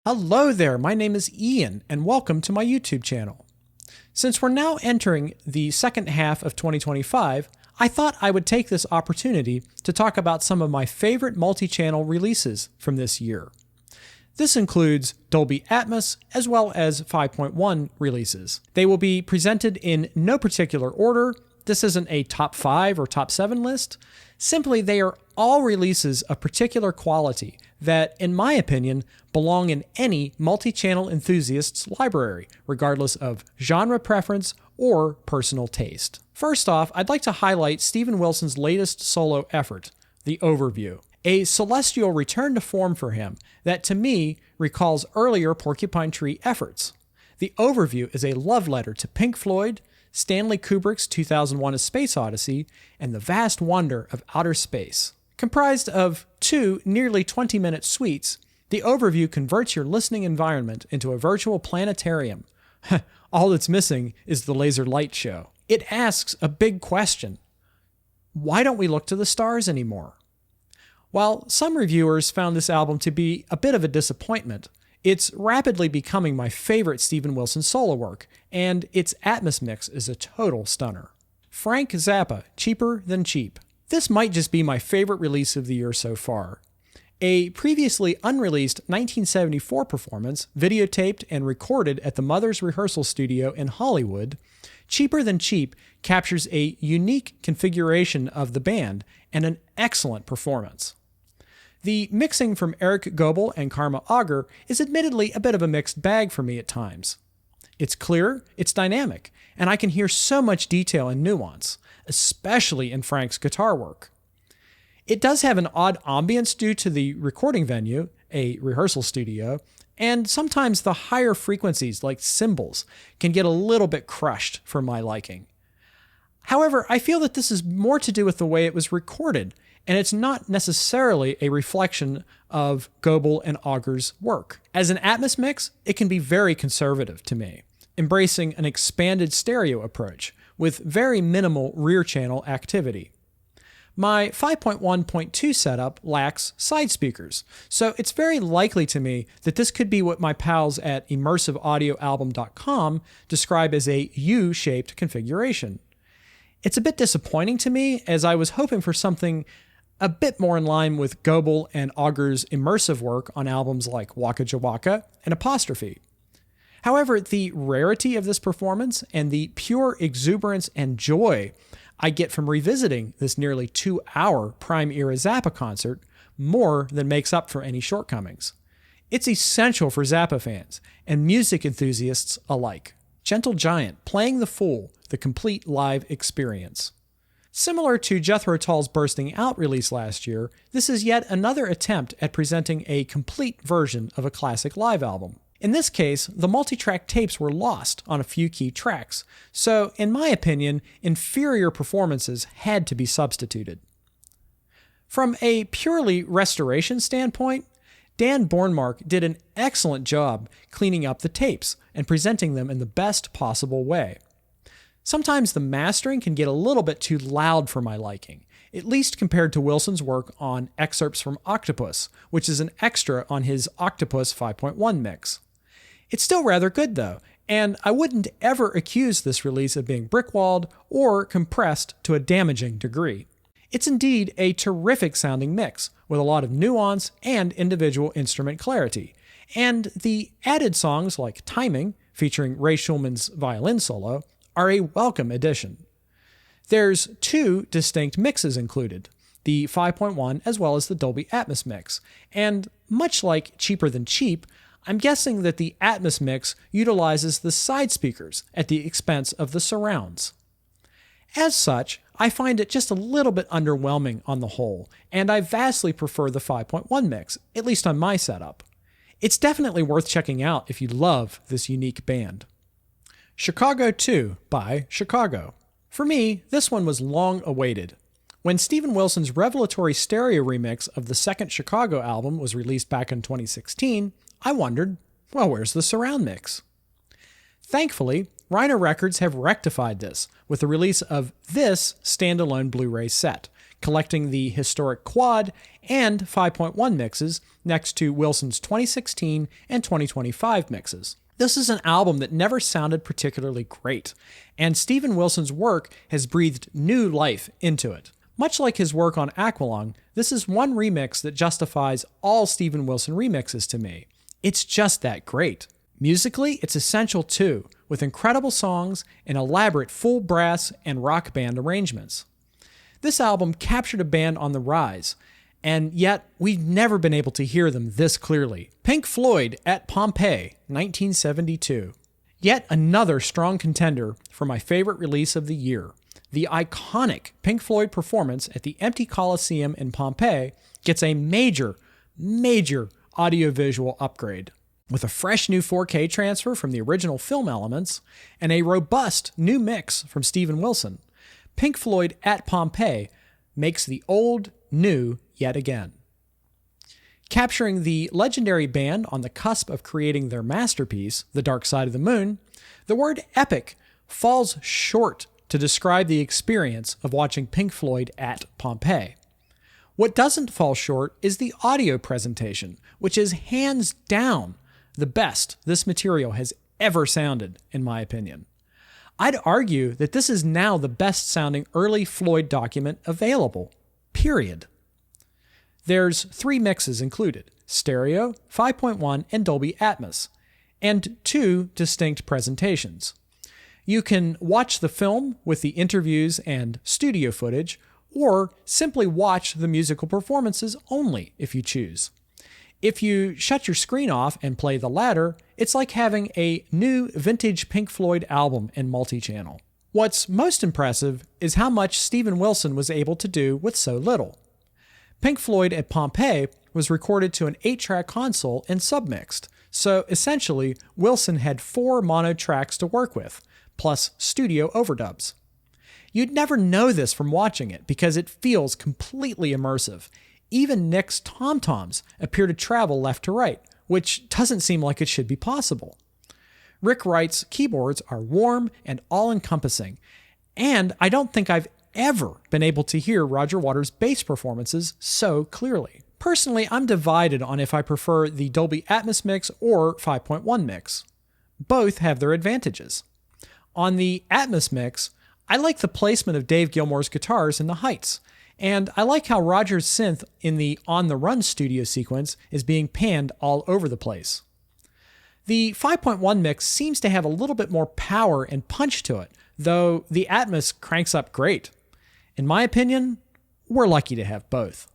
Hello there, my name is Ian, and welcome to my YouTube channel. Since we're now entering the second half of 2025, I thought I would take this opportunity to talk about some of my favorite multi-channel releases from this year. This includes Dolby Atmos as well as 5.1 releases. They will be presented in no particular order. This isn't a top 5 or top 7 list. Simply, they are all releases of particular quality that, in my opinion, belong in any multi-channel enthusiast's library, regardless of genre preference or personal taste. First off, I'd like to highlight Steven Wilson's latest solo effort, The Overview, a celestial return to form for him that, to me, recalls earlier Porcupine Tree efforts. The Overview is a love letter to Pink Floyd, Stanley Kubrick's 2001: A Space Odyssey, and the vast wonder of outer space. Comprised of 2 nearly 20-minute suites, The Overview converts your listening environment into a virtual planetarium. All that's missing is the laser light show. It asks a big question. Why don't we look to the stars anymore? While some reviewers found this album to be a bit of a disappointment, it's rapidly becoming my favorite Steven Wilson solo work, and its Atmos mix is a total stunner. Frank Zappa, Cheaper Than Cheap. This might just be my favorite release of the year so far. A previously unreleased 1974 performance, videotaped and recorded at the Mother's Rehearsal Studio in Hollywood, Cheaper Than Cheap captures a unique configuration of the band and an excellent performance. The mixing from Eric Goebel and Karma Auger is admittedly a bit of a mixed bag for me at times. It's clear, it's dynamic, and I can hear so much detail and nuance, especially in Frank's guitar work. It does have an odd ambience due to the recording venue, a rehearsal studio, and sometimes the higher frequencies like cymbals can get a little bit crushed for my liking. However, I feel that this is more to do with the way it was recorded, and it's not necessarily a reflection of Goebel and Auger's work. As an Atmos mix, it can be very conservative to me, embracing an expanded stereo approach with very minimal rear channel activity. My 5.1.2 setup lacks side speakers, so it's very likely to me that this could be what my pals at immersiveaudioalbum.com describe as a U-shaped configuration. It's a bit disappointing to me, as I was hoping for something a bit more in line with Goebel and Auger's immersive work on albums like Waka Jawaka and Apostrophe. However, the rarity of this performance and the pure exuberance and joy I get from revisiting this nearly 2-hour prime-era Zappa concert more than makes up for any shortcomings. It's essential for Zappa fans and music enthusiasts alike. Gentle Giant, Playing the Fool, the complete live experience. Similar to Jethro Tull's Bursting Out release last year, this is yet another attempt at presenting a complete version of a classic live album. In this case, the multi-track tapes were lost on a few key tracks, so in my opinion, inferior performances had to be substituted. From a purely restoration standpoint, Dan Bornmark did an excellent job cleaning up the tapes and presenting them in the best possible way. Sometimes the mastering can get a little bit too loud for my liking, at least compared to Wilson's work on excerpts from Octopus, which is an extra on his Octopus 5.1 mix. It's still rather good though, and I wouldn't ever accuse this release of being brickwalled or compressed to a damaging degree. It's indeed a terrific sounding mix, with a lot of nuance and individual instrument clarity, and the added songs like Timing, featuring Ray Schulman's violin solo, are a welcome addition. There's 2 distinct mixes included, the 5.1 as well as the Dolby Atmos mix, and much like Cheaper Than Cheap, I'm guessing that the Atmos mix utilizes the side speakers at the expense of the surrounds. As such, I find it just a little bit underwhelming on the whole, and I vastly prefer the 5.1 mix, at least on my setup. It's definitely worth checking out if you love this unique band. Chicago 2 by Chicago. For me, this one was long awaited. When Steven Wilson's revelatory stereo remix of the second Chicago album was released back in 2016, I wondered, well, where's the surround mix? Thankfully, Rhino Records have rectified this with the release of this standalone Blu-ray set, collecting the historic quad and 5.1 mixes next to Wilson's 2016 and 2025 mixes. This is an album that never sounded particularly great, and Steven Wilson's work has breathed new life into it. Much like his work on Avalon, this is one remix that justifies all Steven Wilson remixes to me. It's just that great. Musically, it's essential too, with incredible songs and elaborate full brass and rock band arrangements. This album captured a band on the rise, and yet we've never been able to hear them this clearly. Pink Floyd at Pompeii, 1972. Yet another strong contender for my favorite release of the year. The iconic Pink Floyd performance at the empty Coliseum in Pompeii gets a major audiovisual upgrade. With a fresh new 4K transfer from the original film elements and a robust new mix from Steven Wilson, Pink Floyd at Pompeii makes the old new yet again. Capturing the legendary band on the cusp of creating their masterpiece, The Dark Side of the Moon, the word epic falls short to describe the experience of watching Pink Floyd at Pompeii. What doesn't fall short is the audio presentation, which is hands down the best this material has ever sounded, in my opinion. I'd argue that this is now the best sounding early Floyd document available, period. There's 3 mixes included, stereo, 5.1, and Dolby Atmos, and 2 distinct presentations. You can watch the film with the interviews and studio footage, or simply watch the musical performances only if you choose. If you shut your screen off and play the latter, it's like having a new vintage Pink Floyd album in Multichannel. What's most impressive is how much Steven Wilson was able to do with so little. Pink Floyd at Pompeii was recorded to an 8-track console and submixed, so essentially Wilson had 4 mono tracks to work with, plus studio overdubs. You'd never know this from watching it because it feels completely immersive. Even Nick's tom-toms appear to travel left to right, which doesn't seem like it should be possible. Rick Wright's keyboards are warm and all-encompassing, and I don't think I've ever been able to hear Roger Waters' bass performances so clearly. Personally, I'm divided on if I prefer the Dolby Atmos mix or 5.1 mix. Both have their advantages. On the Atmos mix, I like the placement of Dave Gilmour's guitars in the heights, and I like how Roger's synth in the On the Run studio sequence is being panned all over the place. The 5.1 mix seems to have a little bit more power and punch to it, though the Atmos cranks up great. In my opinion, we're lucky to have both.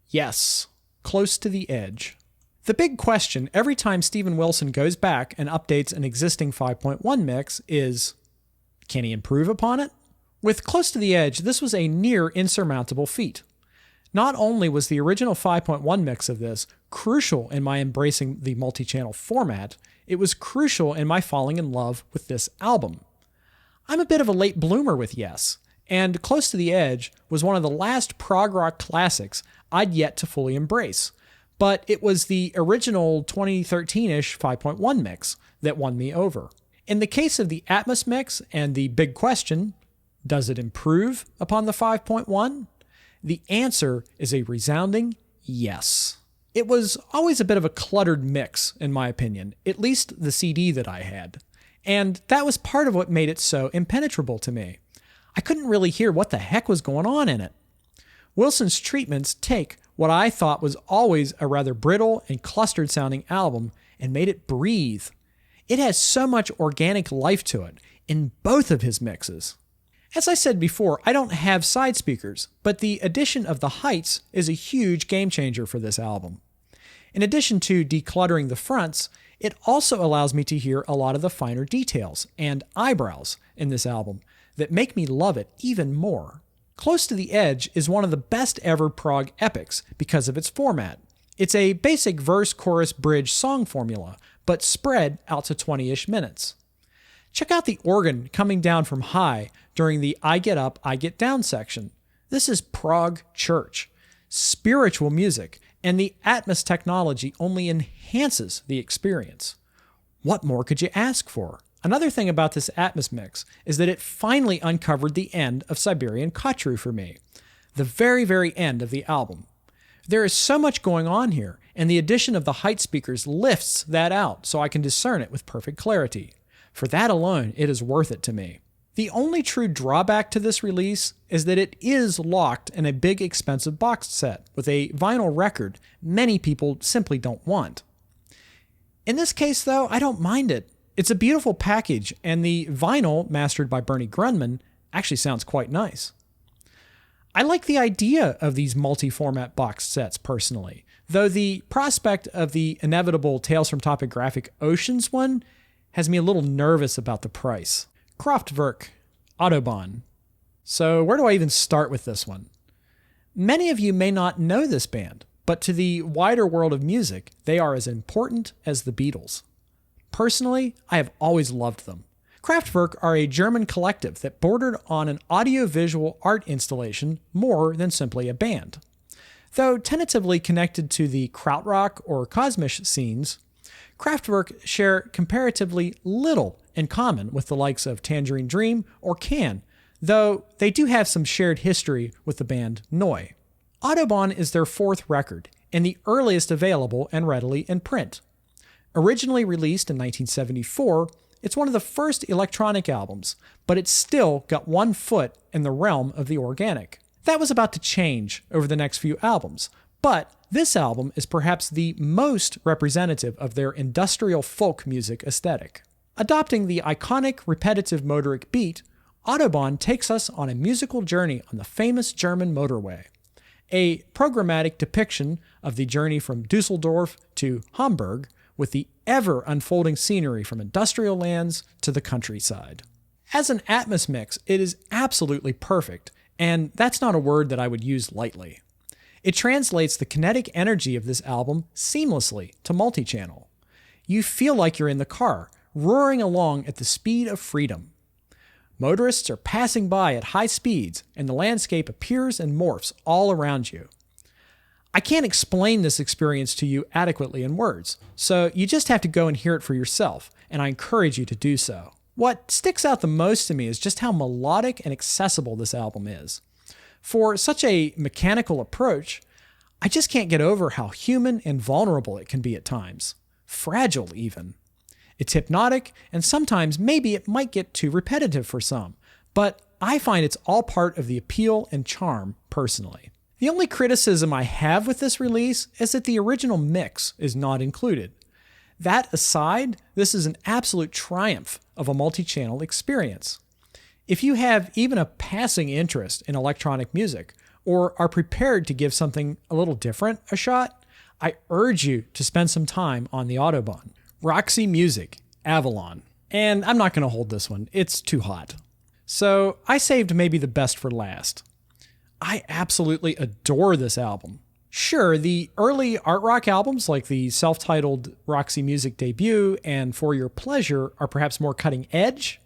Yes, close to the edge. The big question every time Steven Wilson goes back and updates an existing 5.1 mix is, can he improve upon it? With Close to the Edge, this was a near insurmountable feat. Not only was the original 5.1 mix of this crucial in my embracing the multi-channel format, it was crucial in my falling in love with this album. I'm a bit of a late bloomer with Yes, and Close to the Edge was one of the last prog rock classics I'd yet to fully embrace, but it was the original 2013-ish 5.1 mix that won me over. In the case of the Atmos mix and the big question, does it improve upon the 5.1? The answer is a resounding yes. It was always a bit of a cluttered mix, in my opinion, at least the CD that I had. And that was part of what made it so impenetrable to me. I couldn't really hear what the heck was going on in it. Wilson's treatments take what I thought was always a rather brittle and clustered sounding album and made it breathe. It has so much organic life to it in both of his mixes. As I said before, I don't have side speakers, but the addition of the heights is a huge game changer for this album. In addition to decluttering the fronts, it also allows me to hear a lot of the finer details and eyebrows in this album that make me love it even more. Close to the Edge is one of the best ever prog epics because of its format. It's a basic verse, chorus, bridge song formula, but spread out to 20-ish minutes. Check out the organ coming down from high during the I Get Up, I Get Down section. This is prog church, spiritual music, and the Atmos technology only enhances the experience. What more could you ask for? Another thing about this Atmos mix is that it finally uncovered the end of Siberian Kotru for me. The very, very end of the album. There is so much going on here, and the addition of the height speakers lifts that out so I can discern it with perfect clarity. For that alone, it is worth it to me. The only true drawback to this release is that it is locked in a big expensive box set with a vinyl record many people simply don't want. In this case though, I don't mind it. It's a beautiful package, and the vinyl, mastered by Bernie Grundman, actually sounds quite nice. I like the idea of these multi-format box sets personally, though the prospect of the inevitable Tales from Topographic Oceans one has me a little nervous about the price. Kraftwerk, Autobahn. So where do I even start with this one? Many of you may not know this band, but to the wider world of music, they are as important as the Beatles. Personally, I have always loved them. Kraftwerk are a German collective that bordered on an audio-visual art installation more than simply a band. Though tentatively connected to the krautrock or kosmisch scenes, Kraftwerk share comparatively little in common with the likes of Tangerine Dream or Can, though they do have some shared history with the band Neu! Autobahn is their fourth record, and the earliest available and readily in print. Originally released in 1974, it's one of the first electronic albums, but it's still got one foot in the realm of the organic. That was about to change over the next few albums, but this album is perhaps the most representative of their industrial folk music aesthetic. Adopting the iconic repetitive motoric beat, Autobahn takes us on a musical journey on the famous German motorway. A programmatic depiction of the journey from Dusseldorf to Hamburg, with the ever-unfolding scenery from industrial lands to the countryside. As an Atmos mix, it is absolutely perfect, and that's not a word that I would use lightly. It translates the kinetic energy of this album seamlessly to multichannel. You feel like you're in the car, roaring along at the speed of freedom. Motorists are passing by at high speeds, and the landscape appears and morphs all around you. I can't explain this experience to you adequately in words, so you just have to go and hear it for yourself, and I encourage you to do so. What sticks out the most to me is just how melodic and accessible this album is. For such a mechanical approach, I just can't get over how human and vulnerable it can be at times. Fragile, even. It's hypnotic, and sometimes maybe it might get too repetitive for some, but I find it's all part of the appeal and charm, personally. The only criticism I have with this release is that the original mix is not included. That aside, this is an absolute triumph of a multi-channel experience. If you have even a passing interest in electronic music, or are prepared to give something a little different a shot, I urge you to spend some time on the Autobahn. Roxy Music, Avalon. And I'm not going to hold this one, it's too hot. So I saved maybe the best for last. I absolutely adore this album. Sure, the early art rock albums like the self-titled Roxy Music debut and For Your Pleasure are perhaps more cutting edge?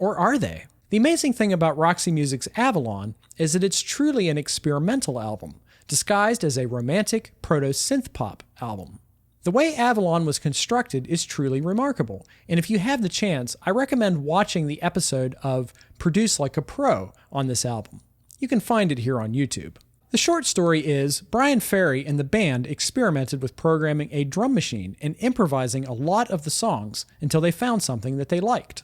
Or are they? The amazing thing about Roxy Music's Avalon is that it's truly an experimental album, disguised as a romantic proto-synth pop album. The way Avalon was constructed is truly remarkable, and if you have the chance, I recommend watching the episode of Produce Like a Pro on this album. You can find it here on YouTube. The short story is, Brian Ferry and the band experimented with programming a drum machine and improvising a lot of the songs until they found something that they liked.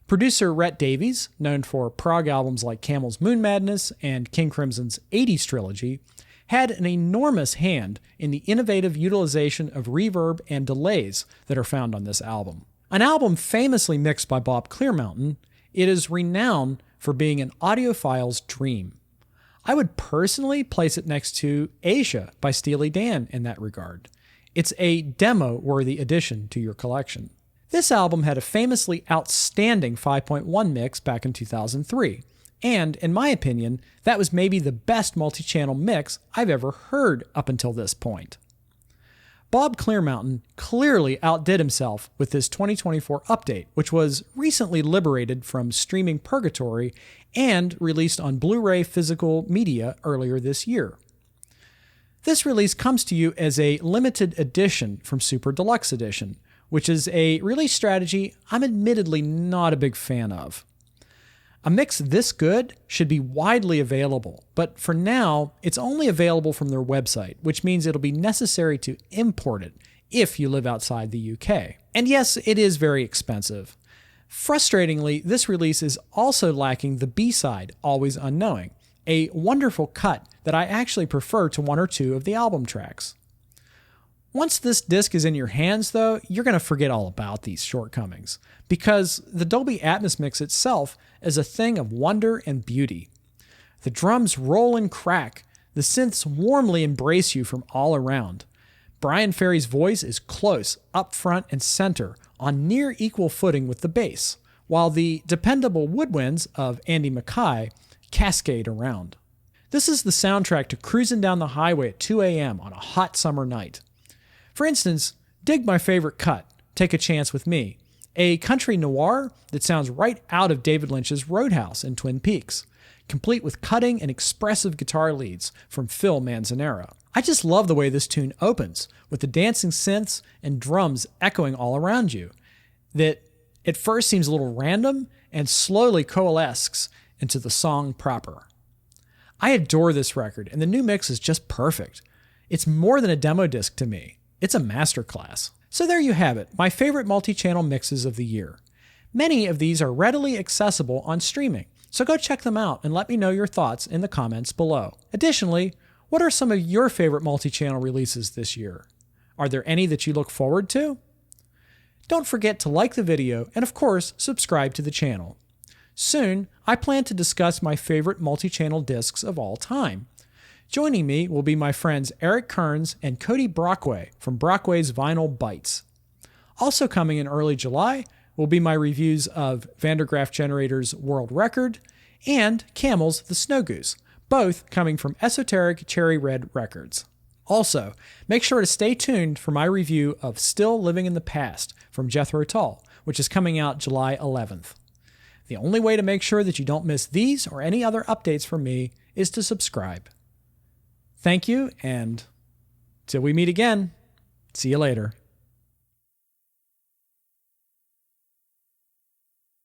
Producer Rhett Davies, known for prog albums like Camel's Moon Madness and King Crimson's 80s trilogy, had an enormous hand in the innovative utilization of reverb and delays that are found on this album. An album famously mixed by Bob Clearmountain, it is renowned for being an audiophile's dream. I would personally place it next to Asia by Steely Dan in that regard. It's a demo-worthy addition to your collection. This album had a famously outstanding 5.1 mix back in 2003, and in my opinion, that was maybe the best multi-channel mix I've ever heard up until this point. Bob Clearmountain clearly outdid himself with his 2024 update, which was recently liberated from streaming purgatory and released on Blu-ray physical media earlier this year. This release comes to you as a limited edition from Super Deluxe Edition, which is a release strategy I'm admittedly not a big fan of. A mix this good should be widely available, but for now, it's only available from their website, which means it'll be necessary to import it if you live outside the UK. And yes, it is very expensive. Frustratingly, this release is also lacking the B-side, Always Unknowing, a wonderful cut that I actually prefer to one or two of the album tracks. Once this disc is in your hands, though, you're going to forget all about these shortcomings, because the Dolby Atmos mix itself is a thing of wonder and beauty. The drums roll and crack, the synths warmly embrace you from all around. Bryan Ferry's voice is close, up front and center, on near equal footing with the bass, while the dependable woodwinds of Andy Mackay cascade around. This is the soundtrack to cruising down the highway at 2 a.m. on a hot summer night. For instance, dig my favorite cut, Take a Chance with Me, a country noir that sounds right out of David Lynch's Roadhouse in Twin Peaks, complete with cutting and expressive guitar leads from Phil Manzanera. I just love the way this tune opens, with the dancing synths and drums echoing all around you, that at first seems a little random and slowly coalesces into the song proper. I adore this record, and the new mix is just perfect. It's more than a demo disc to me. It's a masterclass. So there you have it, my favorite multi-channel mixes of the year. Many of these are readily accessible on streaming, so go check them out and let me know your thoughts in the comments below. Additionally, what are some of your favorite multi-channel releases this year? Are there any that you look forward to? Don't forget to like the video and of course, subscribe to the channel. Soon, I plan to discuss my favorite multi-channel discs of all time. Joining me will be my friends Eric Kearns and Cody Brockway from Brockway's Vinyl Bites. Also coming in early July will be my reviews of Vandergraaf Generator's World Record and Camel's The Snow Goose, both coming from Esoteric Cherry Red Records. Also, make sure to stay tuned for my review of Still Living in the Past from Jethro Tull, which is coming out July 11th. The only way to make sure that you don't miss these or any other updates from me is to subscribe. Thank you, and till we meet again, see you later.